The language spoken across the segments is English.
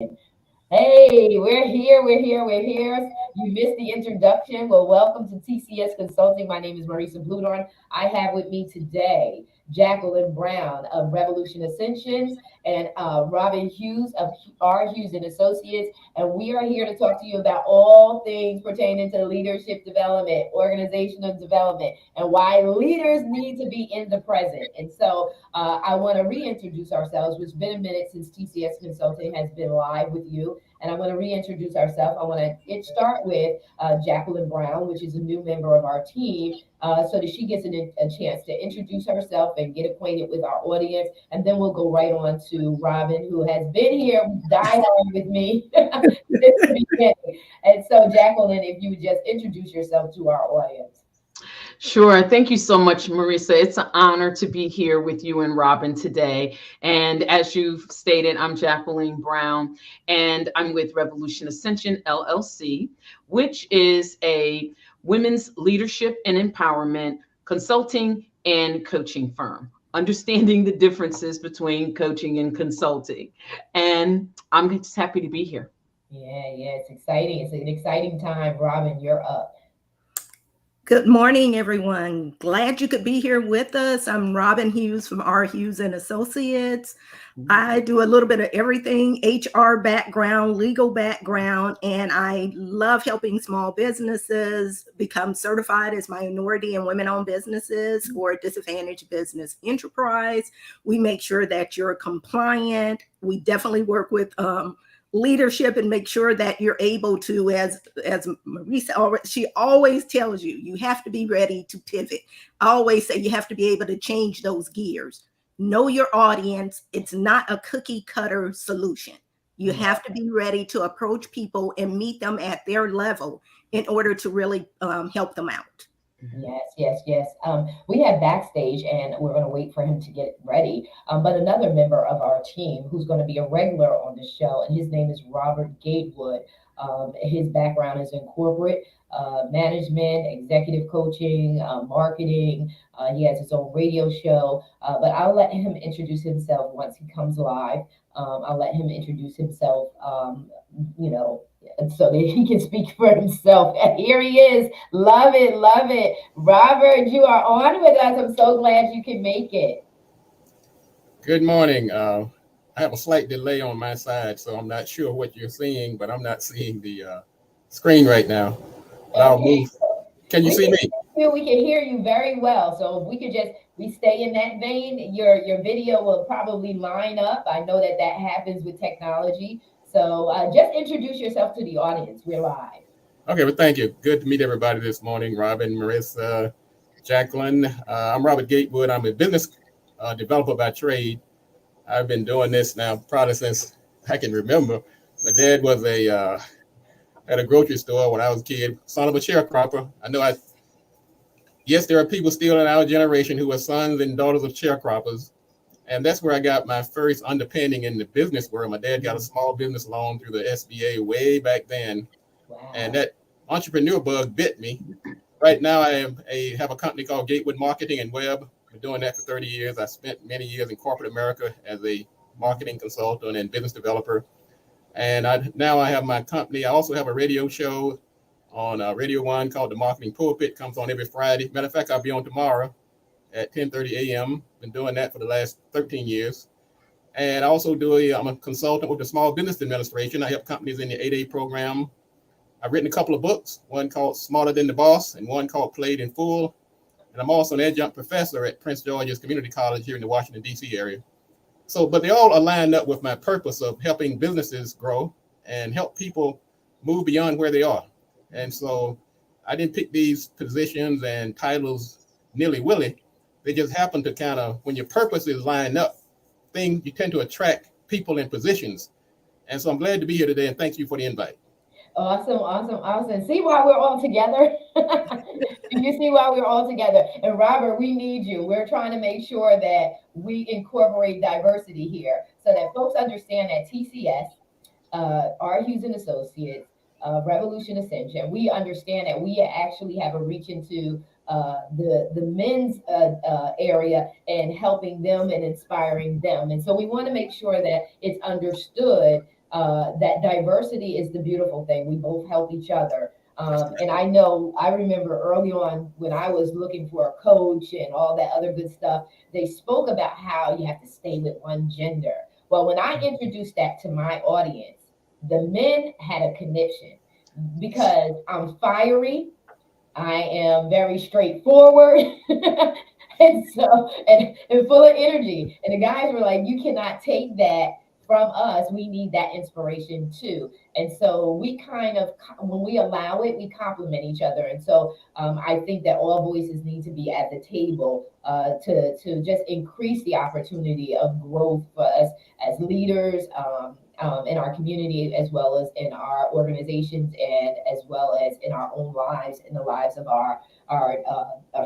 Hey, we're here. You missed the introduction. Well, welcome to TCS Consulting. My name is Marissa Bludorn. I have with me today Jacqueline Brown of Revolution Ascensions and Robin Hughes of R. Hughes and Associates. And we are here to talk to you about all things pertaining to leadership development, organizational development, and why leaders need to be in the present. And so I want to reintroduce ourselves. It's been a minute since TCS Consulting has been live with you. And I want to reintroduce ourselves. I want to start with Jacqueline Brown, which is a new member of our team, so that she gets a chance to introduce herself and get acquainted with our audience. And then we'll go right on to Robin, who has been here, died on with me since the beginning. And so, Jacqueline, if you would just introduce yourself to our audience. Sure. Thank you so much, Marissa. It's an honor to be here with you and Robin today. And as you've stated, I'm Jacqueline Brown, and I'm with Revolution Ascension, LLC, which is a women's leadership and empowerment consulting and coaching firm, understanding the differences between coaching and consulting. And I'm just happy to be here. Yeah, it's exciting. It's an exciting time. Robin, you're up. Good morning, everyone. Glad you could be here with us. I'm Robin Hughes from R. Hughes and Associates. I do a little bit of everything, HR background, legal background, and I love helping small businesses become certified as minority and women-owned businesses or disadvantaged business enterprise. We make sure that you're compliant. We definitely work with leadership and make sure that you're able to, as Marissa she always tells you, you have to be ready to pivot. I always say you have to be able to change those gears. Know your audience. It's not a cookie cutter solution. You have to be ready to approach people and meet them at their level in order to really help them out. Yes. We have backstage, and we're going to wait for him to get ready. But another member of our team who's going to be a regular on the show, and his name is Robert Gatewood. His background is in corporate management, executive coaching, marketing. He has his own radio show, but I'll let him introduce himself once he comes live. I'll let him introduce himself, you know, so that he can speak for himself. And here he is. Love it, love it. Robert, you are on with us. I'm so glad you can make it. Good morning. I have a slight delay on my side, so I'm not sure what you're seeing, but I'm not seeing the screen right now. But I'll Okay. move. Can you We see can me? we can hear you very well. So if we could just we stay in that vein, your video will probably line up. I know that that happens with technology. So just introduce yourself to the audience. We're live. Okay, well, thank you. Good to meet everybody this morning. Robin, Marissa, Jacqueline. I'm Robert Gatewood. I'm a business developer by trade. I've been doing this now probably since I can remember. My dad was at a grocery store when I was a kid, son of a sharecropper. Yes, there are people still in our generation who are sons and daughters of sharecroppers. And that's where I got my first underpinning in the business world. My dad got a small business loan through the SBA way back then. And Wow. that entrepreneur bug bit me. Right now, have a company called Gatewood Marketing and Web. Been doing that for 30 years. I spent many years in corporate America as a marketing consultant and business developer. And now I have my company. I also have a radio show on Radio One called The Marketing Pulpit. Comes on every Friday. Matter of fact, I'll be on tomorrow at 10:30 a.m. Been doing that for the last 13 years. And I also I'm a consultant with the Small Business Administration. I help companies in the 8A program. I've written a couple of books, one called Smarter Than the Boss and one called Played in Full. And I'm also an adjunct professor at Prince George's Community College here in the Washington, D.C. area. So, but they all align up with my purpose of helping businesses grow and help people move beyond where they are. And so I didn't pick these positions and titles nilly-willy. They just happen to kind of, when your purpose is lined up, you tend to attract people and positions. And so I'm glad to be here today, and thank you for the invite. Awesome. See why we're all together? Do you see why we're all together? And Robert, we need you. We're trying to make sure that we incorporate diversity here so that folks understand that TCS, R. Hughes and Associates, Revolution Ascension, we understand that we actually have a reach into the men's area and helping them and inspiring them. And so we want to make sure that it's understood that diversity is the beautiful thing. We both help each other. And I remember early on when I was looking for a coach and all that other good stuff, they spoke about how you have to stay with one gender. Well, when I introduced that to my audience, the men had a connection because I'm fiery, I am very straightforward. And full of energy. And the guys were like, you cannot take that from us. We need that inspiration too. And so we kind of, when we allow it, we complement each other. And so I think that all voices need to be at the table to just increase the opportunity of growth for us as leaders, in our community, as well as in our organizations, and as well as in our own lives, in the lives of our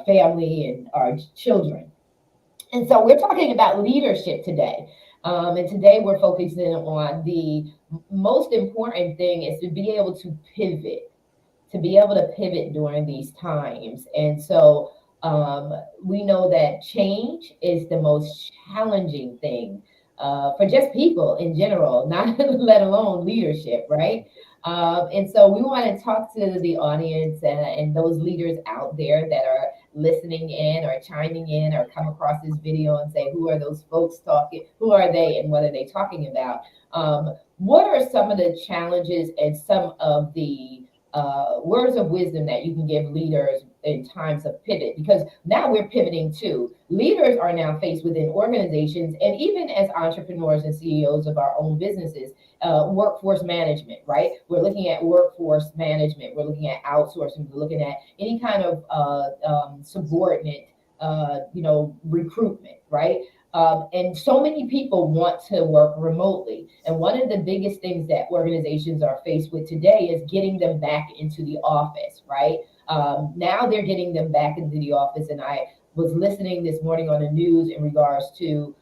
family and our children. And so we're talking about leadership today. And today we're focusing on the most important thing is to be able to pivot during these times. And so we know that change is the most challenging thing for just people in general, not let alone leadership, right? And so we want to talk to the audience and those leaders out there that are listening in or chiming in or come across this video and say, who are those folks talking? Who are they and what are they talking about? What are some of the challenges and some of the words of wisdom that you can give leaders in times of pivot? Because now we're pivoting too. Leaders are now faced within organizations and even as entrepreneurs and CEOs of our own businesses, workforce management, right? We're looking at workforce management. We're looking at outsourcing. We're looking at any kind of subordinate, recruitment, right? And so many people want to work remotely. And one of the biggest things that organizations are faced with today is getting them back into the office, right? Now they're getting them back into the office. And I was listening this morning on the news in regards to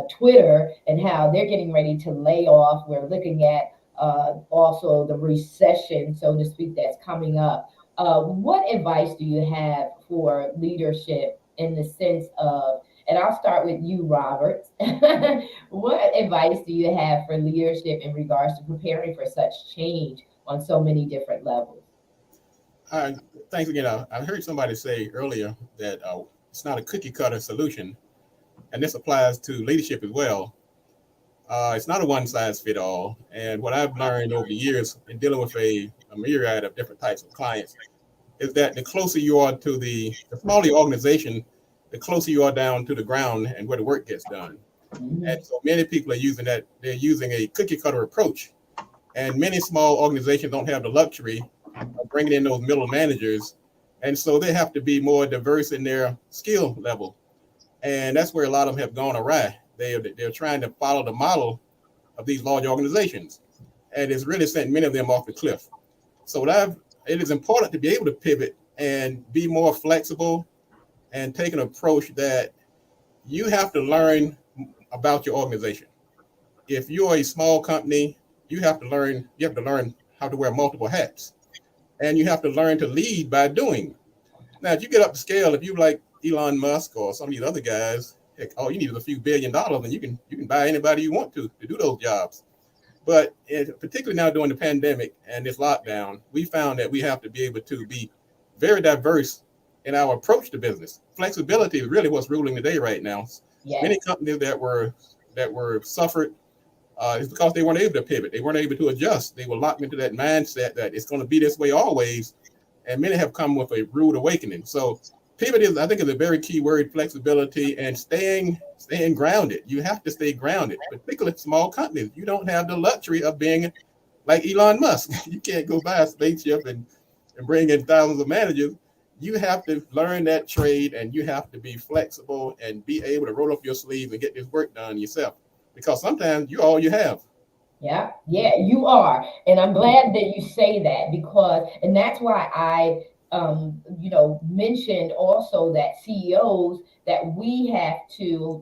Twitter and how they're getting ready to lay off. We're looking at also the recession, so to speak, that's coming up. What advice do you have for leadership in the sense of, and I'll start with you, Robert. What advice do you have for leadership in regards to preparing for such change on so many different levels? Thanks again. I heard somebody say earlier that it's not a cookie cutter solution, and this applies to leadership as well. It's not a one size fit all. And what I've learned over the years in dealing with a myriad of different types of clients is that the closer you are to the smaller your organization, the closer you are down to the ground and where the work gets done. Mhm. And so many people are using that. They're using a cookie cutter approach. And many small organizations don't have the luxury of bringing in those middle managers. And so they have to be more diverse in their skill level. And that's where a lot of them have gone awry. They're trying to follow the model of these large organizations. And it's really sent many of them off the cliff. So it is important to be able to pivot and be more flexible and take an approach that you have to learn about your organization. If you're a small company, you have to learn how to wear multiple hats. And you have to learn to lead by doing. Now, if you get up to scale, if you like Elon Musk or some of these other guys, heck, all you need is a few $1 billion and you can buy anybody you want to do those jobs. But particularly now during the pandemic and this lockdown, we found that we have to be able to be very diverse in our approach to business. Flexibility is really what's ruling the day right now. Yes. Many companies that were suffered is because they weren't able to pivot. They weren't able to adjust. They were locked into that mindset that it's going to be this way always. And many have come with a rude awakening. So pivot I think, is a very key word, flexibility and staying grounded. You have to stay grounded, particularly small companies. You don't have the luxury of being like Elon Musk. You can't go buy a spaceship and bring in thousands of managers. You have to learn that trade and you have to be flexible and be able to roll up your sleeves and get this work done yourself. Because sometimes you're all you have. Yeah, you are. And I'm glad that you say that and that's why I, mentioned also that CEOs that we have to,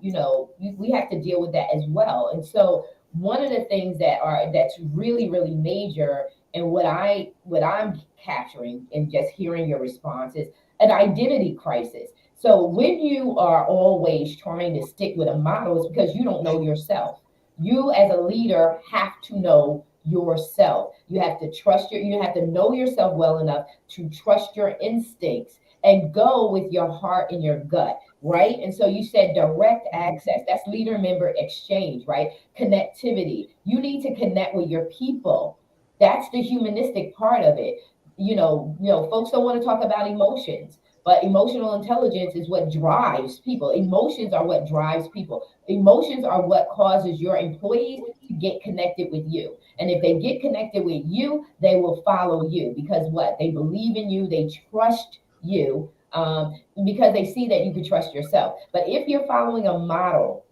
we have to deal with that as well. And so one of the things that's really, really major and what I'm capturing and just hearing your response is an identity crisis. So when you are always trying to stick with a model, it's because you don't know yourself. You as a leader have to know yourself. You have to you have to know yourself well enough to trust your instincts and go with your heart and your gut, right? And so you said direct access, that's leader member exchange, right? Connectivity. You need to connect with your people. That's the humanistic part of it. Folks don't want to talk about emotions, but emotional intelligence is what drives people. Emotions are what drives people. Emotions are what causes your employees to get connected with you. And if they get connected with you, they will follow you because what? They believe in you, they trust you, because they see that you can trust yourself. But if you're following a model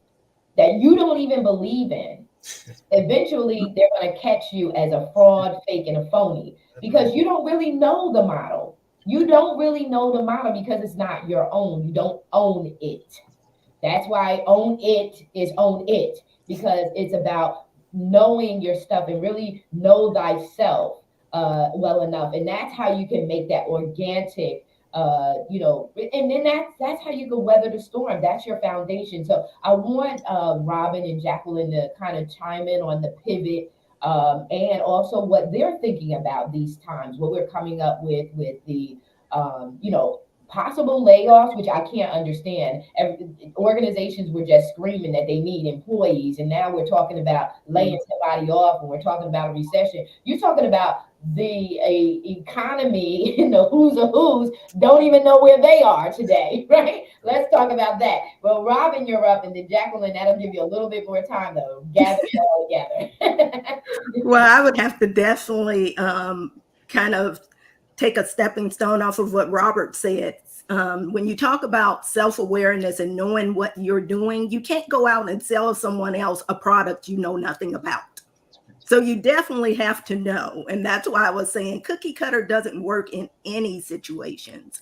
that you don't even believe in, eventually they're going to catch you as a fraud, fake, and a phony because you don't really know the model. You don't really know the model because it's not your own. You don't own it. That's why own it is own it, because it's about knowing your stuff and really know thyself well enough. And that's how you can make that organic, and then that's how you can weather the storm. That's your foundation. So I want Robin and Jacqueline to kind of chime in on the pivot, and also what they're thinking about these times, what we're coming up with the possible layoffs, which I can't understand. Organizations were just screaming that they need employees, and now we're talking about laying somebody off, and we're talking about a recession. You're talking about the economy, who's of who's don't even know where they are today, right? Let's talk about that. Well, Robin, you're up, and then Jacqueline, that'll give you a little bit more time to gather it all together. Well, I would have to definitely kind of take a stepping stone off of what Robert said. When you talk about self-awareness and knowing what you're doing, you can't go out and sell someone else a product you know nothing about. So you definitely have to know. And that's why I was saying cookie cutter doesn't work in any situations,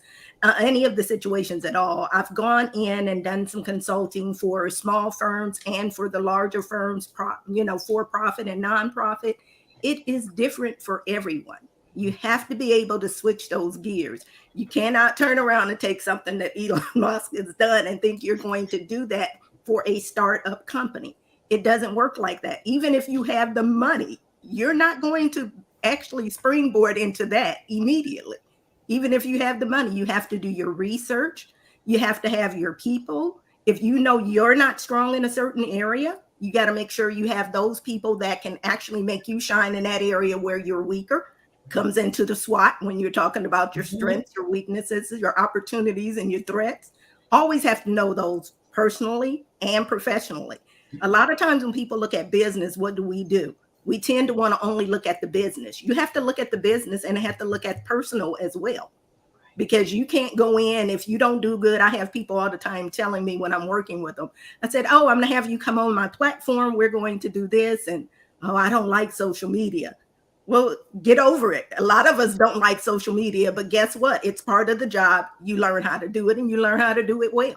any of the situations at all. I've gone in and done some consulting for small firms and for the larger firms, for profit and nonprofit. It is different for everyone. You have to be able to switch those gears. You cannot turn around and take something that Elon Musk has done and think you're going to do that for a startup company. It doesn't work like that. Even if you have the money, you're not going to actually springboard into that immediately. Even if you have the money, you have to do your research. You have to have your people. If you know you're not strong in a certain area, you got to make sure you have those people that can actually make you shine in that area where you're weaker. Comes into the SWOT when you're talking about your strengths, your weaknesses, your opportunities, and your threats. Always have to know those personally and professionally. A lot of times when people look at business, what do? We tend to want to only look at the business. You have to look at the business and have to look at personal as well, because you can't go in if you don't do good. I have people all the time telling me when I'm working with them, I said, oh, I'm going to have you come on my platform. We're going to do this. And, oh, I don't like social media. Well, get over it. A lot of us don't like social media, but guess what? It's part of the job. You learn how to do it and you learn how to do it well.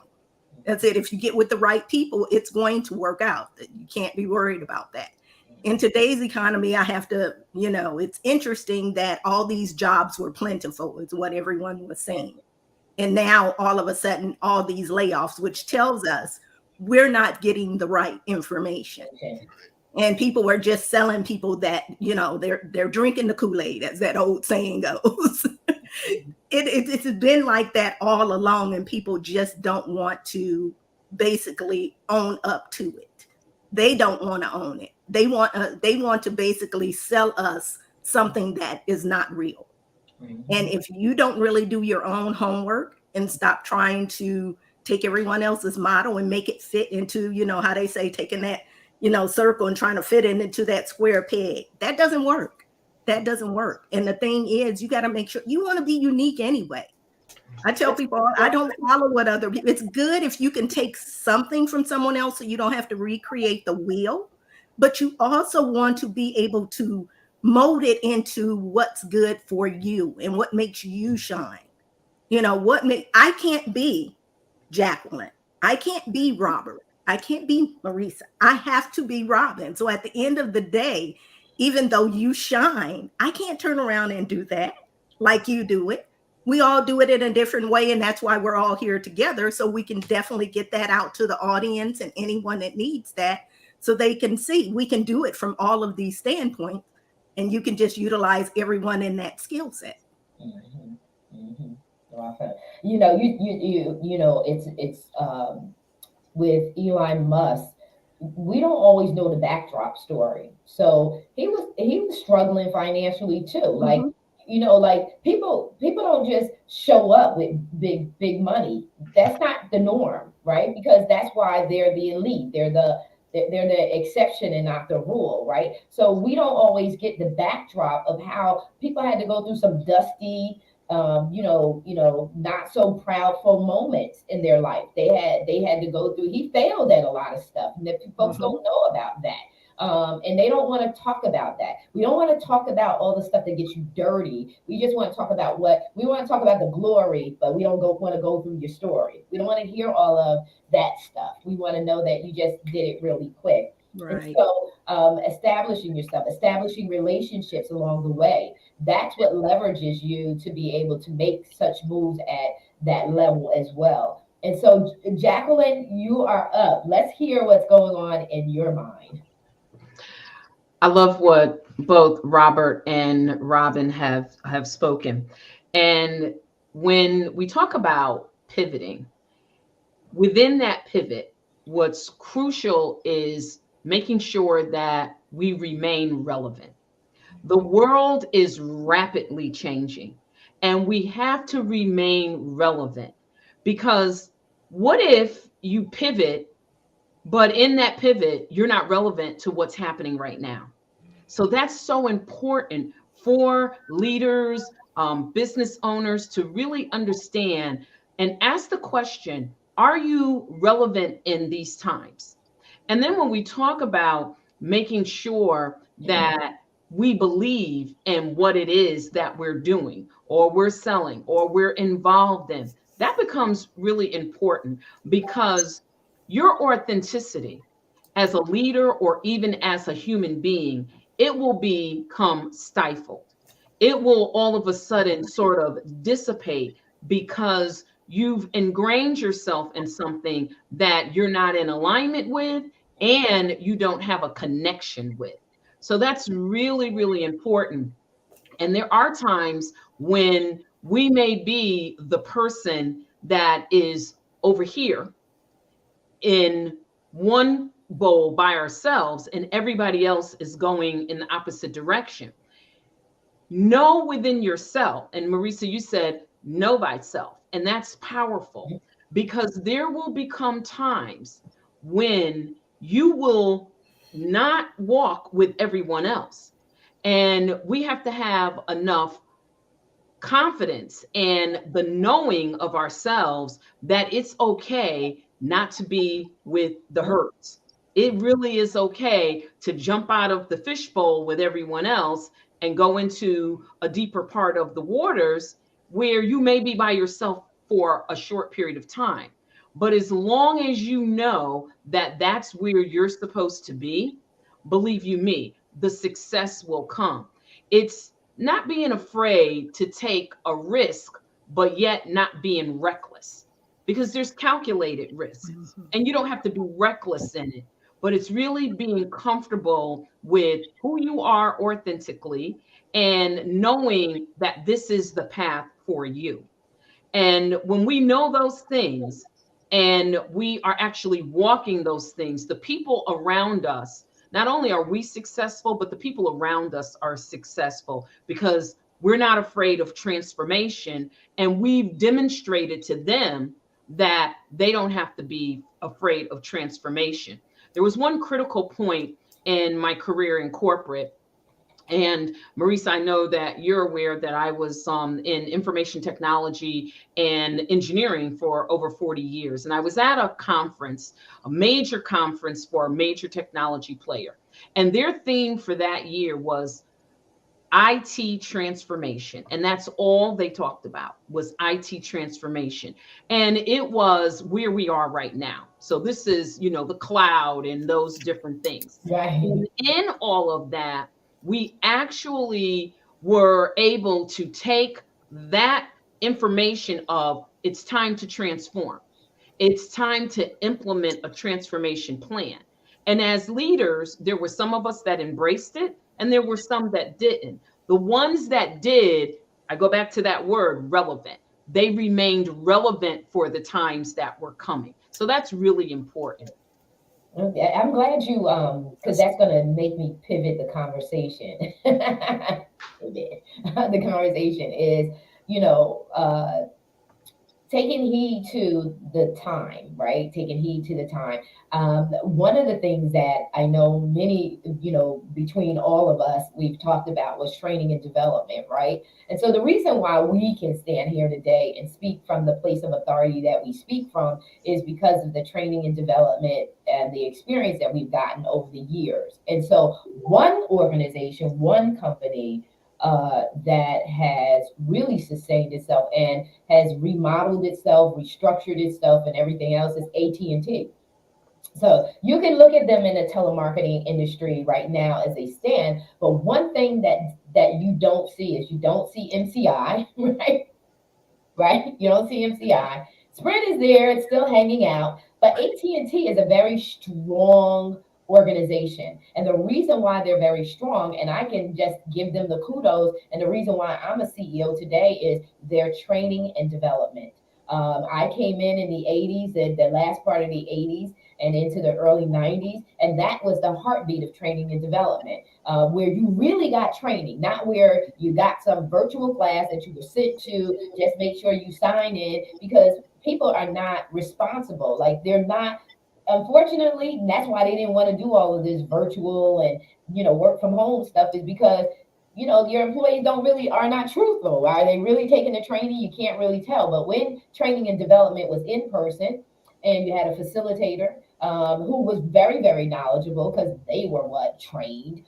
That's it. If you get with the right people, it's going to work out. You can't be worried about that. In today's economy, I have to, it's interesting that all these jobs were plentiful, is what everyone was saying. And now all of a sudden, all these layoffs, which tells us we're not getting the right information. And people are just selling people that, they're drinking the Kool-Aid, as that old saying goes. It's been like that all along, and people just don't want to basically own up to it. They don't want to own it. They want to basically sell us something that is not real. Mm-hmm. And if you don't really do your own homework and stop trying to take everyone else's model and make it fit into, how they say, taking that circle and trying to fit it into that square peg. That doesn't work. That doesn't work. And the thing is, you got to make sure you want to be unique anyway. I tell people, I don't follow what other people. It's good if you can take something from someone else so you don't have to recreate the wheel, but you also want to be able to mold it into what's good for you and what makes you shine. I can't be Jacqueline. I can't be Robert. I can't be Marissa. I have to be Robin. So at the end of the day, even though you shine, I can't turn around and do that like you do it. We all do it in a different way. And that's why we're all here together. So we can definitely get that out to the audience and anyone that needs that, so they can see we can do it from all of these standpoints. and you can just utilize everyone in that skill set. Mm-hmm. Mm-hmm. Awesome. You know, it's with Elon Musk, we don't always know the backdrop story. So he was struggling financially too. Like, Mhm. like people don't just show up with big money. That's not the norm, right? Because that's why they're the elite. They're the exception and not the rule, right? So we don't always get the backdrop of how people had to go through some dusty, not so proudful moments in their life. They had to go through. He failed at a lot of stuff, and that folks Mhm. don't know about that. And they don't want to talk about that. We don't want to talk about all the stuff that gets you dirty. We just want to talk about the glory, but we don't want to go through your story. We don't want to hear all of that stuff. We want to know that you just did it really quick. And Right. so, establishing yourself, establishing relationships along the way, that's what leverages you to be able to make such moves at that level as well. And so, Jacqueline, you are up. Let's hear what's going on in your mind. I love what both Robert and Robin have spoken. And when we talk about pivoting, within that pivot, what's crucial is making sure that we remain relevant. The world is rapidly changing, and we have to remain relevant because what if you pivot, but in that pivot, you're not relevant to what's happening right now? So that's so important for leaders, business owners to really understand and ask the question, are you relevant in these times? And then when we talk about making sure that we believe in what it is that we're doing or we're selling or we're involved in, that becomes really important because your authenticity as a leader or even as a human being, it will become stifled. It will all of a sudden sort of dissipate because you've ingrained yourself in something that you're not in alignment with and you don't have a connection with. So that's really, really important. And there are times when we may be the person that is over here in one bowl by ourselves and everybody else is going in the opposite direction. Know within yourself, and Marissa, you said know thyself, and that's powerful because there will become times when you will not walk with everyone else. And we have to have enough confidence and the knowing of ourselves that it's okay not to be with the herds. It really is okay to jump out of the fishbowl with everyone else and go into a deeper part of the waters where you may be by yourself for a short period of time. But as long as you know that that's where you're supposed to be, believe you me, the success will come. It's not being afraid to take a risk, but yet not being reckless because there's calculated risk Mhm. and you don't have to be reckless in it. But it's really being comfortable with who you are authentically and knowing that this is the path for you. And when we know those things and we are actually walking those things, the people around us, not only are we successful, but the people around us are successful because we're not afraid of transformation. And we've demonstrated to them that they don't have to be afraid of transformation. There was one critical point in my career in corporate, and Marisa, I know that you're aware that I was in information technology and engineering for over 40 years. And I was at a conference, a major conference for a major technology player. And their theme for that year was IT transformation. And that's all they talked about was IT transformation. And it was where we are right now. So this is, the cloud and those different things. Right. And in all of that, we actually were able to take that information of it's time to transform. It's time to implement a transformation plan. And as leaders, there were some of us that embraced it, and there were some that didn't. The ones that did, I go back to that word, relevant. They remained relevant for the times that were coming. So that's really important. Okay, I'm glad you because that's gonna make me pivot the conversation. Pivot. The conversation is, you know, taking heed to the time, right? Taking heed to the time. One of the things that I know many, between all of us, we've talked about was training and development, right? And so the reason why we can stand here today and speak from the place of authority that we speak from is because of the training and development and the experience that we've gotten over the years. And so one organization, one company that has really sustained itself and has remodeled itself, restructured itself, and everything else is AT&T. So you can look at them in the telemarketing industry right now as they stand, but one thing that you don't see is you don't see MCI, right? Right? You don't see MCI. Sprint is there; it's still hanging out, but AT&T is a very strong organization, and the reason why they're very strong, and I can just give them the kudos, and the reason why I'm a CEO today is their training and development. I came in the 80s, the last part of the 80s, and into the early 90s, and that was the heartbeat of training and development, where you really got training, not where you got some virtual class that you were sent to, just make sure you sign in, because people are not responsible. Like, they're not, unfortunately, and that's why they didn't want to do all of this virtual and work from home stuff, is because your employees are not truthful. Are they really taking the training? You can't really tell. But when training and development was in person and you had a facilitator who was very, very knowledgeable, because they were trained.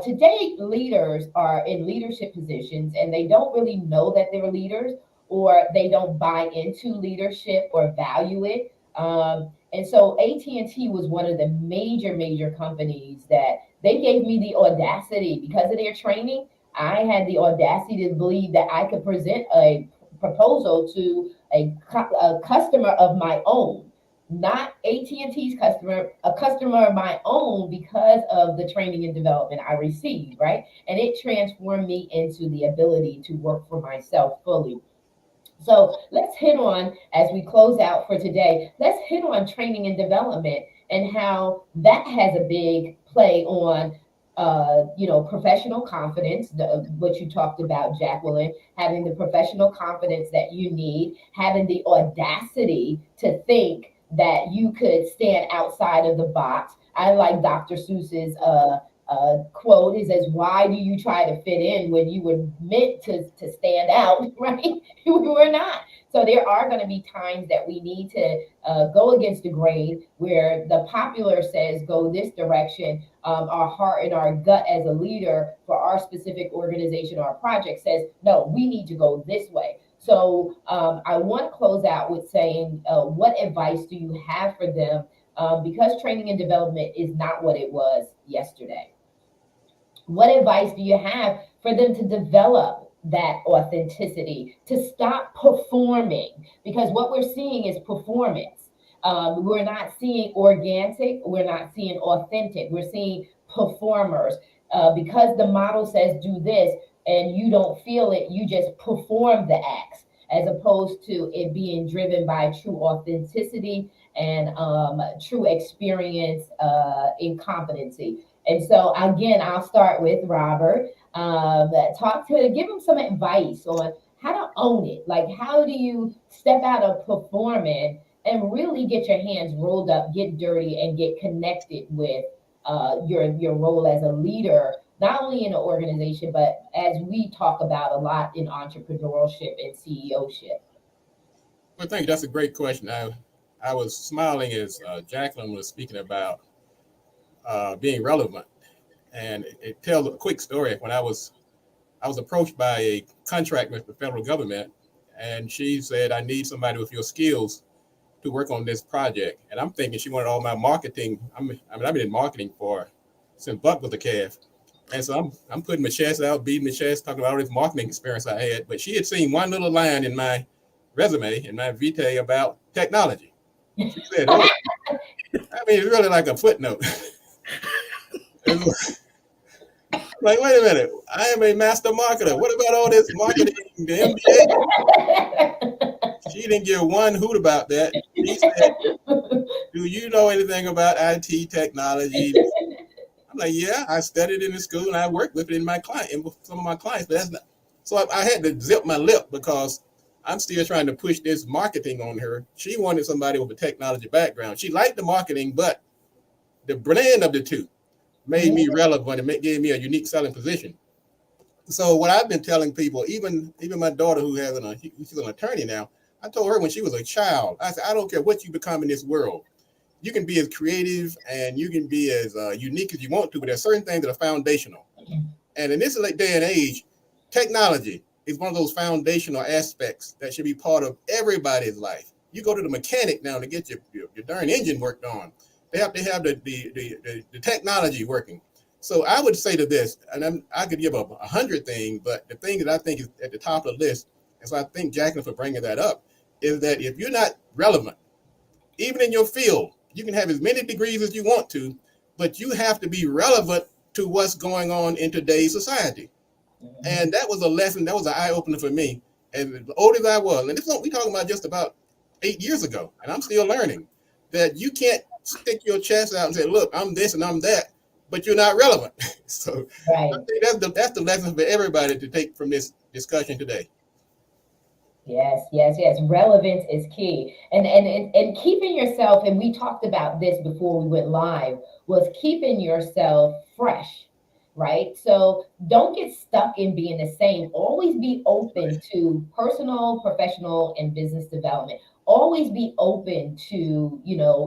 Today, leaders are in leadership positions and they don't really know that they're leaders, or they don't buy into leadership or value it. And so AT&T was one of the major, major companies that they gave me the audacity, because of their training. I had the audacity to believe that I could present a proposal to a customer of my own, not AT&T's customer, a customer of my own, because of the training and development I received, right? And it transformed me into the ability to work for myself fully. So let's hit on, as we close out for today, let's hit on training and development and how that has a big play on, professional confidence, what you talked about, Jacqueline, having the professional confidence that you need, having the audacity to think that you could stand outside of the box. I like Dr. Seuss's quote. He says, "Why do you try to fit in when you were meant to stand out?" Right? We were not. So there are going to be times that we need to go against the grain, where the popular says go this direction. Our heart and our gut as a leader for our specific organization or project says, no, we need to go this way. So I want to close out with saying, what advice do you have for them? Because training and development is not what it was yesterday. What advice do you have for them to develop that authenticity, to stop performing? Because what we're seeing is performance. We're not seeing organic, we're not seeing authentic, we're seeing performers. Because the model says do this and you don't feel it, you just perform the acts, as opposed to it being driven by true authenticity and true experience in competency. And so again, I'll start with Robert. Give him some advice on how to own it. Like, how do you step out of performing and really get your hands rolled up, get dirty, and get connected with your role as a leader, not only in an organization, but as we talk about a lot in entrepreneurship and CEOship? Well, thank you. That's a great question. I was smiling as Jacqueline was speaking about being relevant, and it tells a quick story. When I was approached by a contract with the federal government, and she said, "I need somebody with your skills to work on this project." And I'm thinking she wanted all my marketing. I've been in marketing since Buck was a calf, and so I'm putting my chest out, beating my chest, talking about all this marketing experience I had. But she had seen one little line in my resume, in my vitae, about technology. She said, "Oh, I mean, it's really like a footnote." Like, wait a minute, I am a master marketer. What about all this marketing, the MBA? She didn't give one hoot about that. She said, do you know anything about IT technology? I'm like, yeah, I studied in the school and I worked with it in my client, and with some of my clients, but that's not. So I had to zip my lip because I'm still trying to push this marketing on her. She wanted somebody with a technology background. She liked the marketing, but the blend of the two made me relevant and gave me a unique selling position. So what I've been telling people, even my daughter who she's an attorney now, I told her when she was a child, I said, I don't care what you become in this world. You can be as creative and you can be as unique as you want to, but there's certain things that are foundational. And in this day and age, technology is one of those foundational aspects that should be part of everybody's life. You go to the mechanic now to get your darn engine worked on. They have to have the technology working. So I would say to this, and I could give up 100 things, but the thing that I think is at the top of the list, and so I thank Jacqueline for bringing that up, is that if you're not relevant, even in your field, you can have as many degrees as you want to, but you have to be relevant to what's going on in today's society. And that was a lesson, that was an eye-opener for me. And the older I was, and this is we talking about just about 8 years ago, and I'm still learning that you can't stick your chest out and say, look, I'm this and I'm that, but you're not relevant. So Right. I think that's the lesson for everybody to take from this discussion today. Yes, yes, yes. Relevance is key. And keeping yourself, and we talked about this before we went live, was keeping yourself fresh, right? So don't get stuck in being the same. Always be open to personal, professional, and business development. Always be open to,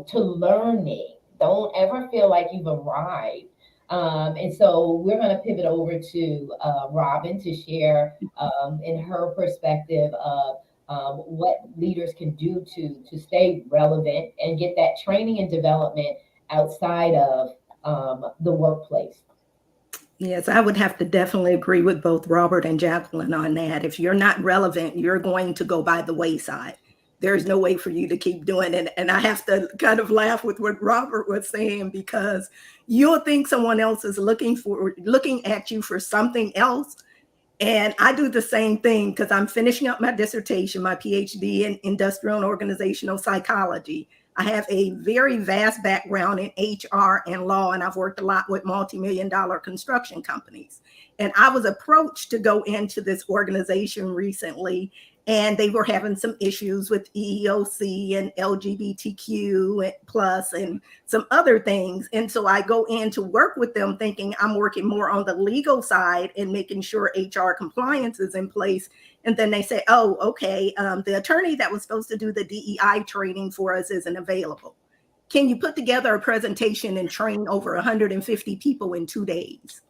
to learning. Don't ever feel like you've arrived. And so we're going to pivot over to Robin to share in her perspective of what leaders can do to stay relevant and get that training and development outside of the workplace. Yes, I would have to definitely agree with both Robert and Jacqueline on that. If you're not relevant, you're going to go by the wayside. There's no way for you to keep doing it. And I have to kind of laugh with what Robert was saying, because you'll think someone else is looking at you for something else. And I do the same thing because I'm finishing up my dissertation, my PhD in industrial and organizational psychology. I have a very vast background in HR and law, and I've worked a lot with multi-million-dollar construction companies. And I was approached to go into this organization recently, and they were having some issues with EEOC and LGBTQ plus and some other things. And so I go in to work with them thinking I'm working more on the legal side and making sure HR compliance is in place. And then they say, oh, okay, the attorney that was supposed to do the DEI training for us isn't available. Can you put together a presentation and train over 150 people in 2 days?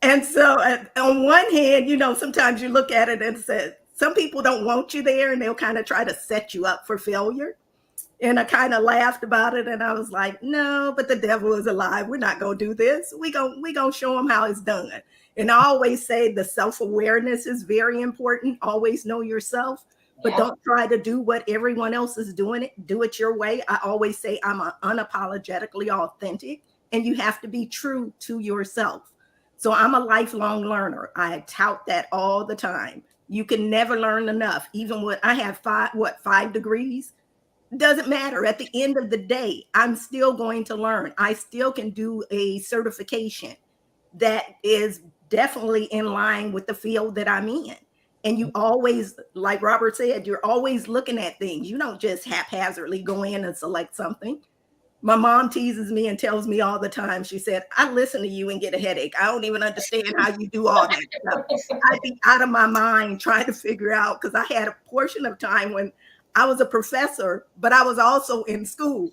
And so on one hand, sometimes you look at it and say, some people don't want you there and they'll kind of try to set you up for failure. And I kind of laughed about it. And I was like, no, but the devil is alive. We're not going to do this. We're going to show them how it's done. And I always say the self-awareness is very important. Always know yourself, but don't try to do what everyone else is doing it. Do it your way. I always say I'm unapologetically authentic, and you have to be true to yourself. So I'm a lifelong learner. I tout that all the time. You can never learn enough. Even when I have 5 degrees, doesn't matter. At the end of the day, I'm still going to learn. I still can do a certification that is definitely in line with the field that I'm in. And you always, like Robert said, you're always looking at things. You don't just haphazardly go in and select something. My mom teases me and tells me all the time, she said, I listen to you and get a headache. I don't even understand how you do all that stuff. I'd be out of my mind trying to figure out, because I had a portion of time when I was a professor, but I was also in school.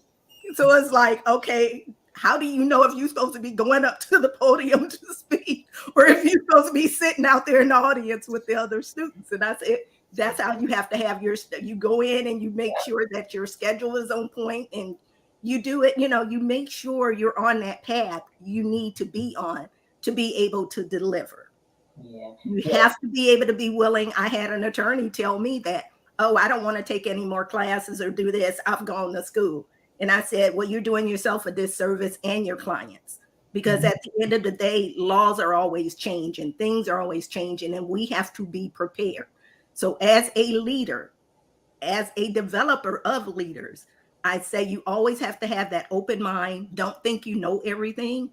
So it's like, okay, how do you know if you're supposed to be going up to the podium to speak, or if you're supposed to be sitting out there in the audience with the other students? And I said, that's how you have to have you go in and you make sure that your schedule is on point and you do it, you make sure you're on that path you need to be on to be able to deliver. Yeah. You have to be able to be willing. I had an attorney tell me that, oh, I don't want to take any more classes or do this. I've gone to school. And I said, well, you're doing yourself a disservice and your clients. because at the end of the day, laws are always changing, things are always changing, and we have to be prepared. So as a leader, as a developer of leaders, I say you always have to have that open mind. Don't think you know everything,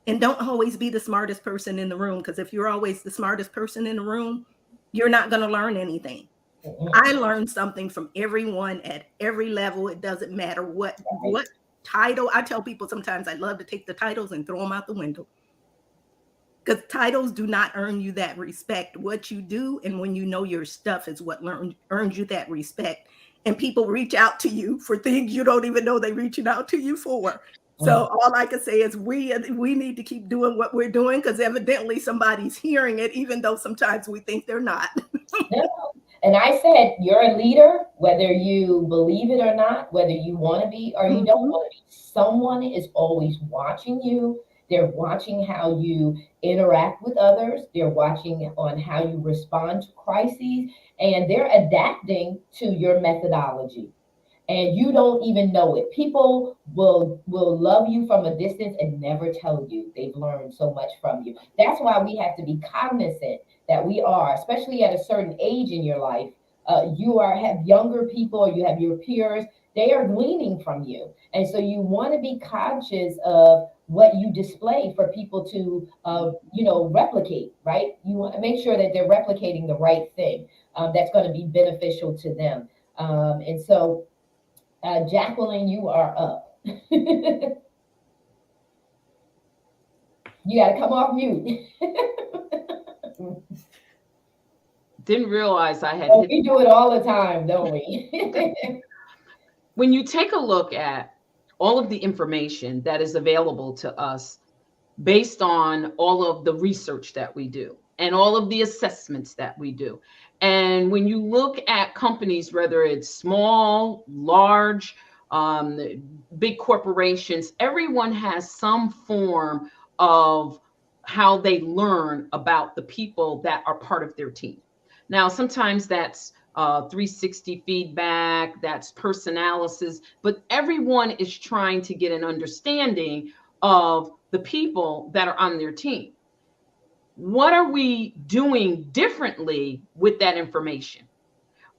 and don't always be the smartest person in the room, because if you're always the smartest person in the room, you're not going to learn anything. I learned something from everyone at every level. It doesn't matter what title. I tell people sometimes I love to take the titles and throw them out the window, because titles do not earn you that respect. What you do and when you know your stuff is what earns you that respect. And people reach out to you for things you don't even know they're reaching out to you for. So all I can say is we need to keep doing what we're doing, because evidently somebody's hearing it, even though sometimes we think they're not. No. And I said, you're a leader, whether you believe it or not, whether you want to be or you don't want to be. Someone is always watching you. They're watching how you interact with others. They're watching on how you respond to crises, and they're adapting to your methodology. And you don't even know it. People will love you from a distance and never tell you they've learned so much from you. That's why we have to be cognizant that we are, especially at a certain age in your life, have younger people, or you have your peers, they are gleaning from you. And so you want to be conscious of what you display for people to replicate, right? You want to make sure that they're replicating the right thing that's going to be beneficial to them. And so Jacqueline, you are up. You got to come off mute. Didn't realize I had. We do it all the time, don't we? When you take a look at all of the information that is available to us based on all of the research that we do and all of the assessments that we do, and when you look at companies, whether it's small, large, big corporations, everyone has some form of how they learn about the people that are part of their team. Now, sometimes that's 360 feedback, that's personanalysis, but everyone is trying to get an understanding of the people that are on their team. What are we doing differently with that information?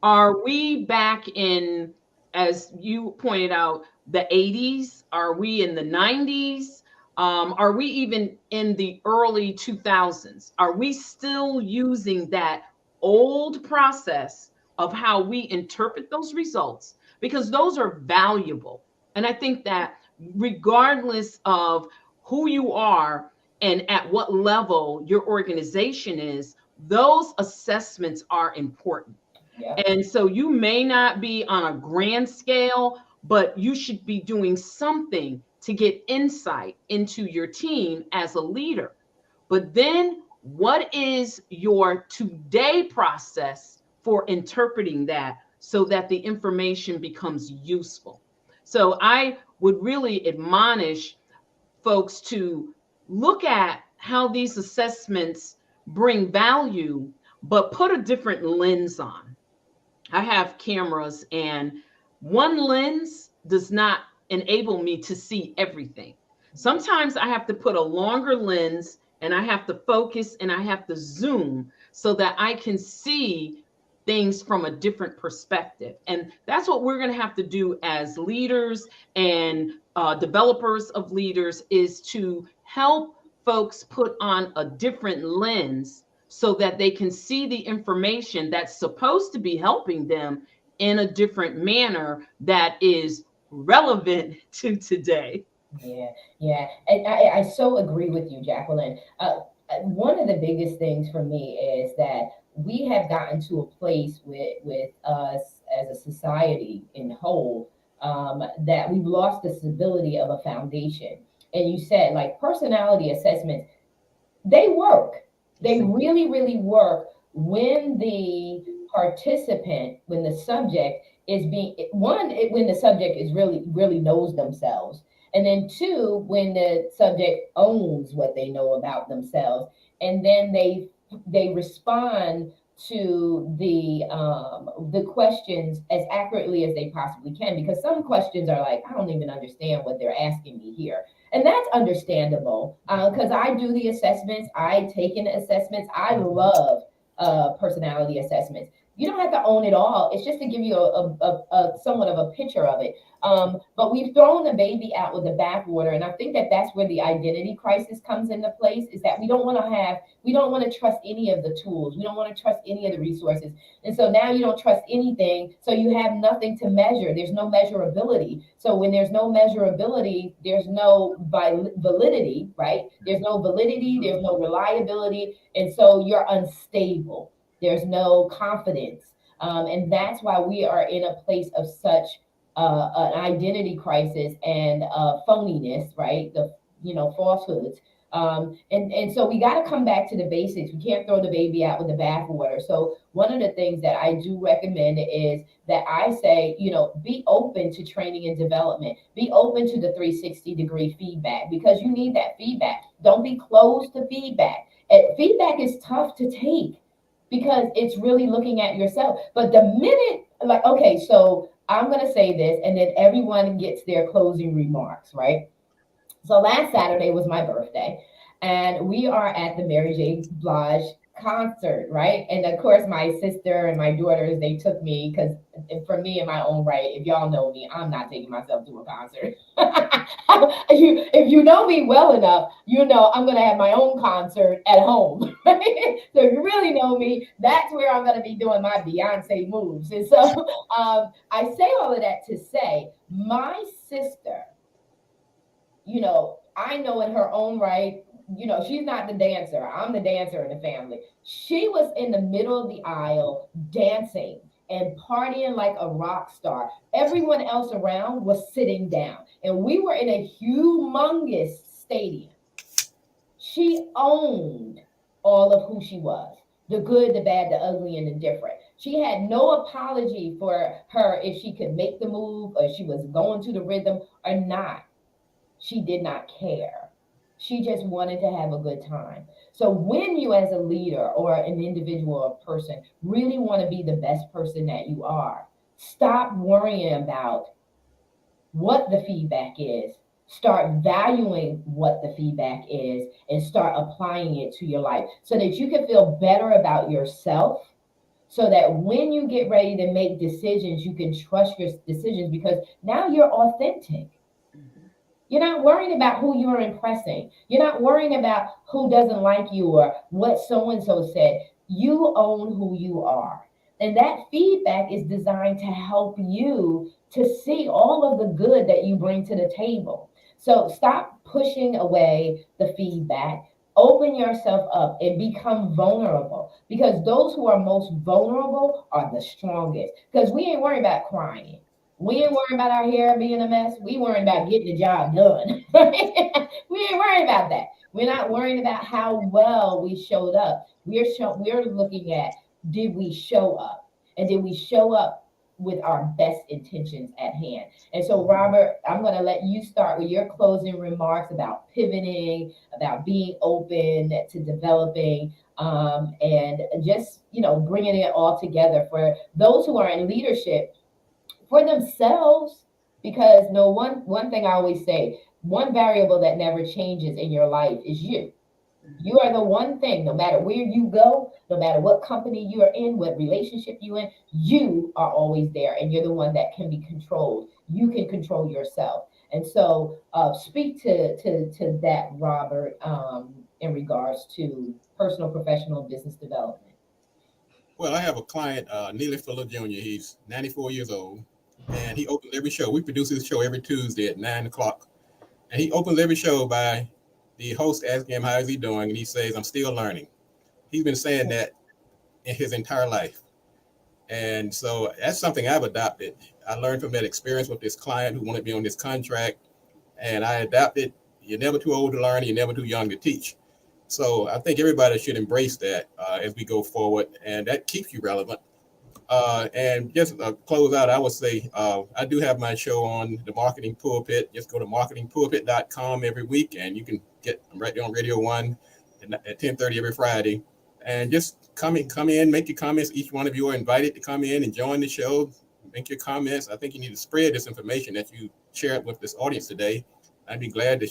Are we back in, as you pointed out, the 80s? Are we in the 90s? Are we even in the early 2000s? Are we still using that old process of how we interpret those results? Because those are valuable. And I think that regardless of who you are and at what level your organization is, those assessments are important. Yeah. And so you may not be on a grand scale, but you should be doing something to get insight into your team as a leader. But then what is your today process for interpreting that so that the information becomes useful? So I would really admonish folks to look at how these assessments bring value, but put a different lens on. I have cameras, and one lens does not enable me to see everything. Sometimes I have to put a longer lens, and I have to focus, and I have to zoom so that I can see things from a different perspective. And that's what we're going to have to do as leaders and developers of leaders, is to help folks put on a different lens so that they can see the information that's supposed to be helping them in a different manner that is relevant to today. Yeah. And I so agree with you, Jacqueline. One of the biggest things for me is that we have gotten to a place with us as a society in whole, that we've lost the stability of a foundation. And you said, like, personality assessments, they work. They really, really work when the participant, when the subject is being, one, when the subject is really, really knows themselves. And then two, when the subject owns what they know about themselves. And then they respond to the questions as accurately as they possibly can, because some questions are like, I don't even understand what they're asking me here. And that's understandable because I do the assessments, I take in the assessments. I love personality assessments. You don't have to own it all. It's just to give you a somewhat of a picture of it. But we've thrown the baby out with the bathwater, and I think that that's where the identity crisis comes into place. Is that we don't want to trust any of the tools, we don't want to trust any of the resources, and so now you don't trust anything. So you have nothing to measure. There's no measurability. So when there's no measurability, there's no validity, right? There's no validity. There's no reliability, and so you're unstable. There's no confidence. And that's why we are in a place of such an identity crisis and phoniness, right? The falsehoods. And so we got to come back to the basics. We can't throw the baby out with the bathwater. So one of the things that I do recommend is that I say, be open to training and development. Be open to the 360-degree feedback because you need that feedback. Don't be closed to feedback. And feedback is tough to take because it's really looking at yourself. But the minute, like, okay, so I'm going to say this, and then everyone gets their closing remarks, right? So last Saturday was my birthday, and we are at the Mary J. Blige concert, right? And of course, my sister and my daughters, they took me because for me in my own right, if y'all know me, I'm not taking myself to a concert. If you know me well enough, you know I'm going to have my own concert at home. Right? So if you really know me, that's where I'm going to be doing my Beyonce moves. And so I say all of that to say my sister, I know in her own right, she's not the dancer. I'm the dancer in the family. She was in the middle of the aisle dancing and partying like a rock star. Everyone else around was sitting down, and we were in a humongous stadium. She owned all of who she was, the good, the bad, the ugly, and the different. She had no apology for her if she could make the move or she was going to the rhythm or not. She did not care. She just wanted to have a good time. So when you as a leader or an individual or person really want to be the best person that you are, stop worrying about what the feedback is. Start valuing what the feedback is and start applying it to your life so that you can feel better about yourself, so that when you get ready to make decisions, you can trust your decisions because now you're authentic. You're not worrying about who you're impressing. You're not worrying about who doesn't like you or what so and so said. You own who you are. And that feedback is designed to help you to see all of the good that you bring to the table. So stop pushing away the feedback. Open yourself up and become vulnerable because those who are most vulnerable are the strongest. Because we ain't worried about crying. We ain't worried about our hair being a mess. We worried about getting the job done. We ain't worried about that. We're not worried about how well we showed up. We're looking at, did we show up? And did we show up with our best intentions at hand? And so, Robert, I'm going to let you start with your closing remarks about pivoting, about being open to developing, and just, bringing it all together for those who are in leadership for themselves. Because one thing I always say, one variable that never changes in your life is you. You are the one thing, no matter where you go, no matter what company you are in, what relationship you're in, you are always there, and you're the one that can be controlled. You can control yourself. And so speak to that, Robert, in regards to personal, professional, business development. Well, I have a client, Neely Fuller Jr. He's 94 years old, and he opens every show. We produce his show every Tuesday at 9 o'clock. And he opens every show by the host asking him, how is he doing? And he says, I'm still learning. He's been saying that in his entire life. And so that's something I've adopted. I learned from that experience with this client who wanted to be on this contract. And I adopted, you're never too old to learn, you're never too young to teach. So I think everybody should embrace that as we go forward, and that keeps you relevant. And just close out, I would say I do have my show on the Marketing Pulpit. Just go to marketingpulpit.com every week, and you can get right there on Radio 1 at 10:30 every Friday. And just come in, make your comments. Each one of you are invited to come in and join the show. Make your comments. I think you need to spread this information that you shared with this audience today. I'd be glad to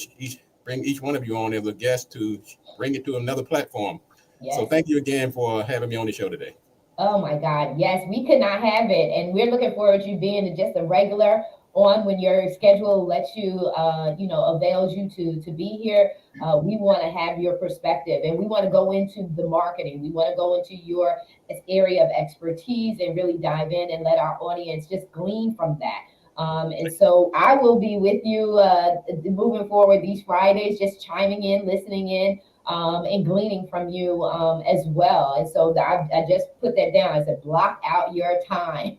bring each one of you on as a guest to bring it to another platform. Yes. So thank you again for having me on the show today. Oh my God, yes, we could not have it. And we're looking forward to you being just a regular on when your schedule lets you, avails you to be here. We want to have your perspective, and we want to go into the marketing. We want to go into your area of expertise and really dive in and let our audience just glean from that. And so I will be with you moving forward these Fridays, just chiming in, listening in, and gleaning from you as well. And so I just put that down. I said, block out your time.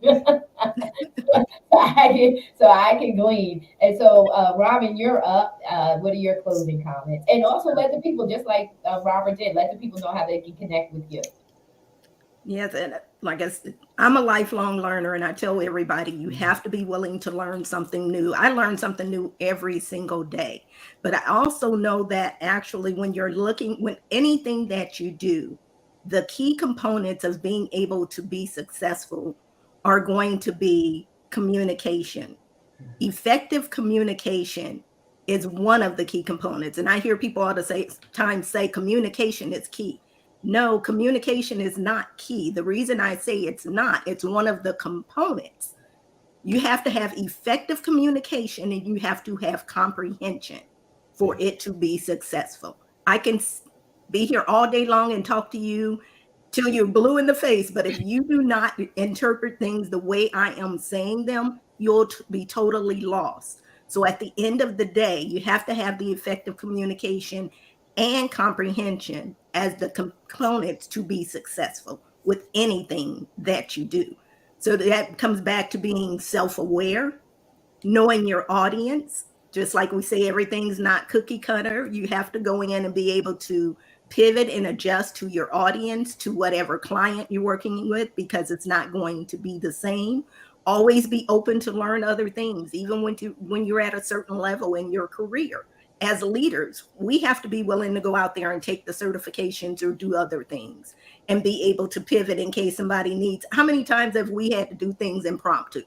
so I can glean. And so, Robin, you're up. What are your closing comments? And also let the people, just like Robert did, let the people know how they can connect with you. Yes, and like I said, I'm a lifelong learner, and I tell everybody you have to be willing to learn something new. I learn something new every single day. But I also know that actually when anything that you do, the key components of being able to be successful are going to be communication. Effective communication is one of the key components. And I hear people all the time say communication is key. No, communication is not key. The reason I say it's not, it's one of the components. You have to have effective communication, and you have to have comprehension for it to be successful. I can be here all day long and talk to you till you're blue in the face, but if you do not interpret things the way I am saying them, you'll be totally lost. So at the end of the day, you have to have the effective communication and comprehension as the components to be successful with anything that you do. So that comes back to being self-aware, knowing your audience. Just like we say, everything's not cookie cutter. You have to go in and be able to pivot and adjust to your audience, to whatever client you're working with, because it's not going to be the same. Always be open to learn other things, even when you're at a certain level in your career. As leaders, we have to be willing to go out there and take the certifications or do other things and be able to pivot in case somebody needs. How many times have we had to do things impromptu?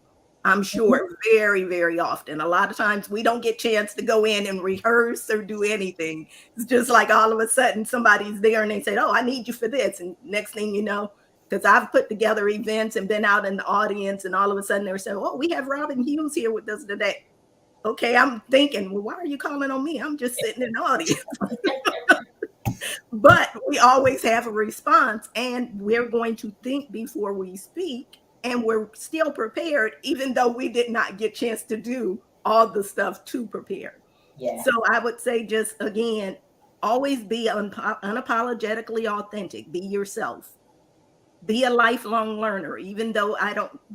I'm sure very, very often. A lot of times we don't get a chance to go in and rehearse or do anything. It's just like all of a sudden somebody's there and they say, oh, I need you for this. And next thing you know, because I've put together events and been out in the audience, and all of a sudden they're saying, oh, we have Robin Hughes here with us today. Okay, I'm thinking, well, why are you calling on me? I'm just sitting in the audience. But we always have a response, and we're going to think before we speak, and we're still prepared, even though we did not get a chance to do all the stuff to prepare. Yeah. So I would say, just again, always be unapologetically authentic. Be yourself. Be a lifelong learner, even though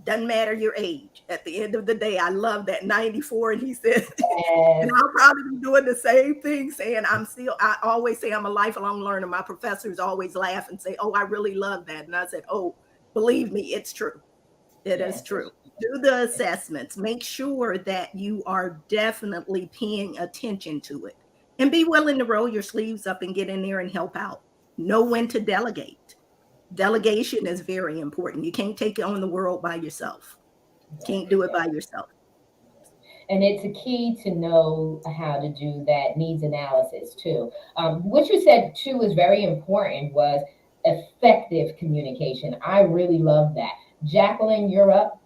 doesn't matter your age. At the end of the day, I love that 94. And he said, and I'll probably be doing the same thing, saying I always say I'm a lifelong learner. My professors always laugh and say, oh, I really love that. And I said, oh, believe me, it's true. It is true. Do the assessments. Make sure that you are definitely paying attention to it, and be willing to roll your sleeves up and get in there and help out. Know when to delegate. Delegation is very important. You can't take on the world by yourself. Can't do it by yourself. And it's a key to know how to do that needs analysis too. What you said too is very important, was effective communication. I really love that. Jacqueline, you're up.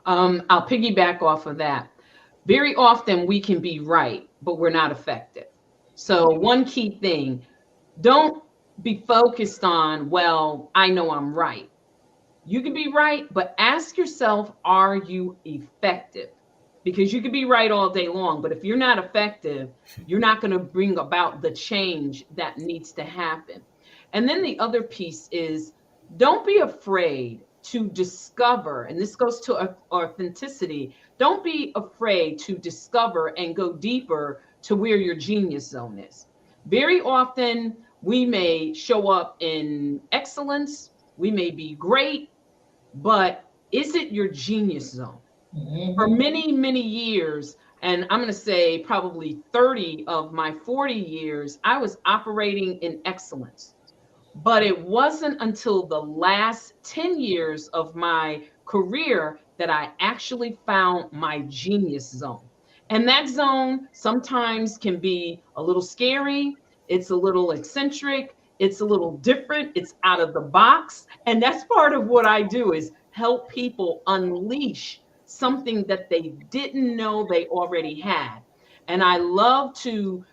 I'll piggyback off of that. Very often we can be right, but we're not effective. So one key thing, don't be focused on, well, I know I'm right. You can be right, but ask yourself, are you effective? Because you can be right all day long, but if you're not effective, you're not going to bring about the change that needs to happen. And then the other piece is, don't be afraid to discover, and this goes to authenticity. Don't be afraid to discover and go deeper to where your genius zone is. Very often, we may show up in excellence, we may be great, but is it your genius zone? Mm-hmm. For many, many years, and I'm going to say probably 30 of my 40 years, I was operating in excellence. But it wasn't until the last 10 years of my career that I actually found my genius zone. And that zone sometimes can be a little scary. It's a little eccentric. It's a little different. It's out of the box. And that's part of what I do is help people unleash something that they didn't know they already had. And I love to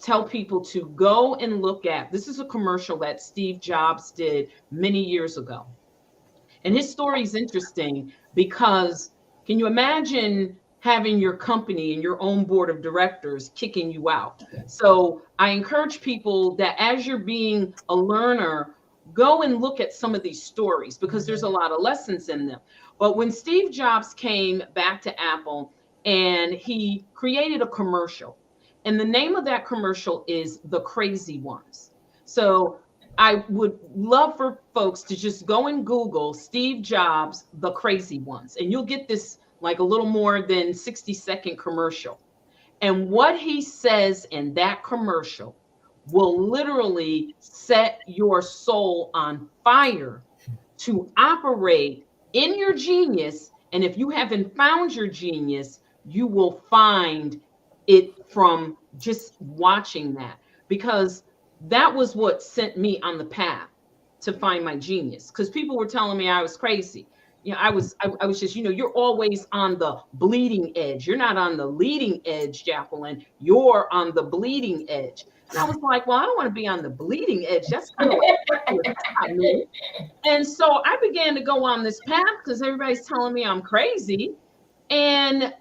tell people to go and look at, this is a commercial that Steve Jobs did many years ago. And his story is interesting because can you imagine having your company and your own board of directors kicking you out? So I encourage people that as you're being a learner, go and look at some of these stories because there's a lot of lessons in them. But when Steve Jobs came back to Apple and he created a commercial, and the name of that commercial is The Crazy Ones. So I would love for folks to just go and Google Steve Jobs, The Crazy Ones, and you'll get this like a little more than 60-second commercial. And what he says in that commercial will literally set your soul on fire to operate in your genius. And if you haven't found your genius, you will find it from just watching that, because that was what sent me on the path to find my genius. Because people were telling me I was crazy. I was just, you're always on the bleeding edge. You're not on the leading edge, Jacqueline. You're on the bleeding edge. And I was like, well, I don't want to be on the bleeding edge. That's kind of like me. And so I began to go on this path because everybody's telling me I'm crazy. And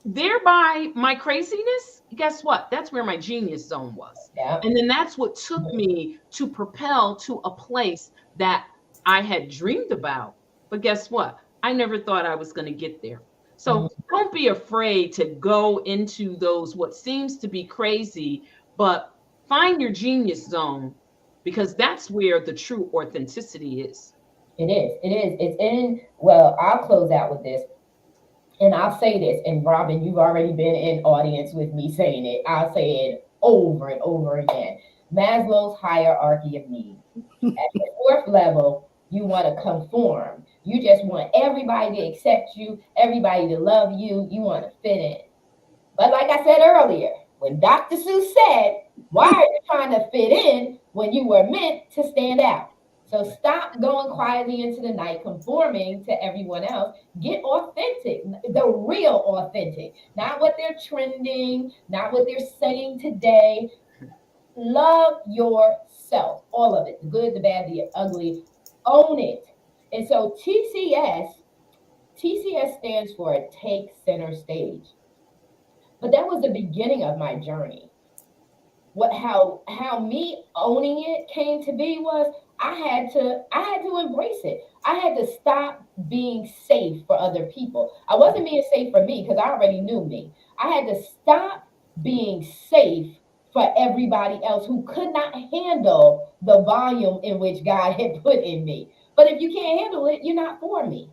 thereby my craziness, guess what? That's where my genius zone was. Yeah. And then that's what took me to propel to a place that I had dreamed about. But guess what? I never thought I was going to get there. So don't be afraid to go into those, what seems to be crazy, but find your genius zone, because that's where the true authenticity is. It is. It is. It's in, well, I'll close out with this. And I'll say this, and Robin, you've already been in audience with me saying it. I'll say it over and over again. Maslow's hierarchy of needs. At the fourth level, you want to conform. You just want everybody to accept you, everybody to love you. You want to fit in. But like I said earlier, when Dr. Seuss said, why are you trying to fit in when you were meant to stand out? So stop going quietly into the night, conforming to everyone else. Get authentic, the real authentic, not what they're trending, not what they're saying today. Love yourself, all of it, the good, the bad, the ugly. Own it. And so TCS stands for Take Center Stage. But that was the beginning of my journey. How me owning it came to be was I had to embrace it. I had to stop being safe for other people. I wasn't being safe for me because I already knew me. I had to stop being safe for everybody else who could not handle the volume in which God had put in me. But if you can't handle it, you're not for me.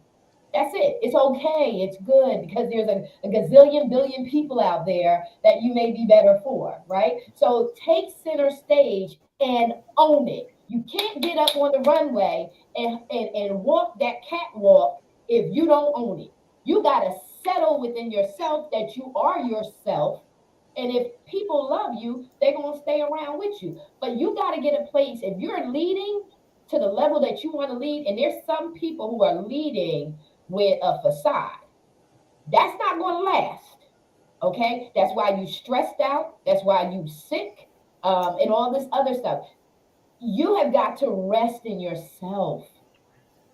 That's it. It's okay. It's good because there's a gazillion billion people out there that you may be better for, right? So take center stage and own it. You can't get up on the runway and walk that catwalk if you don't own it. You got to settle within yourself that you are yourself. And if people love you, they're going to stay around with you. But you got to get a place. If you're leading to the level that you want to lead, and there's some people who are leading with a facade, that's not going to last. Okay? That's why you stressed out. That's why you sick, and all this other stuff. You have got to rest in yourself.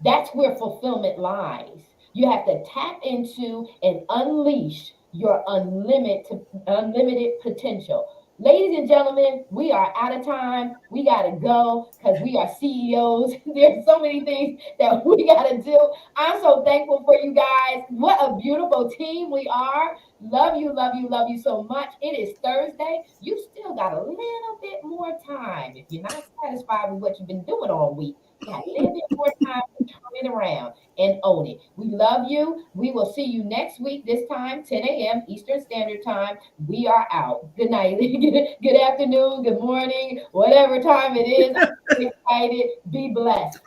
That's where fulfillment lies. You have to tap into and unleash your unlimited potential. Ladies and gentlemen, we are out of time. We got to go because we are CEOs. There's so many things that we got to do. I'm so thankful for you guys. What a beautiful team we are. Love you, love you, love you so much. It is Thursday. You still got a little bit more time. If you're not satisfied with what you've been doing all week, you got a little bit more time to turn it around and own it. We love you. We will see you next week, this time, 10 a.m. Eastern Standard Time. We are out. Good night. Good afternoon. Good morning. Whatever time it is. I'm excited. Be blessed.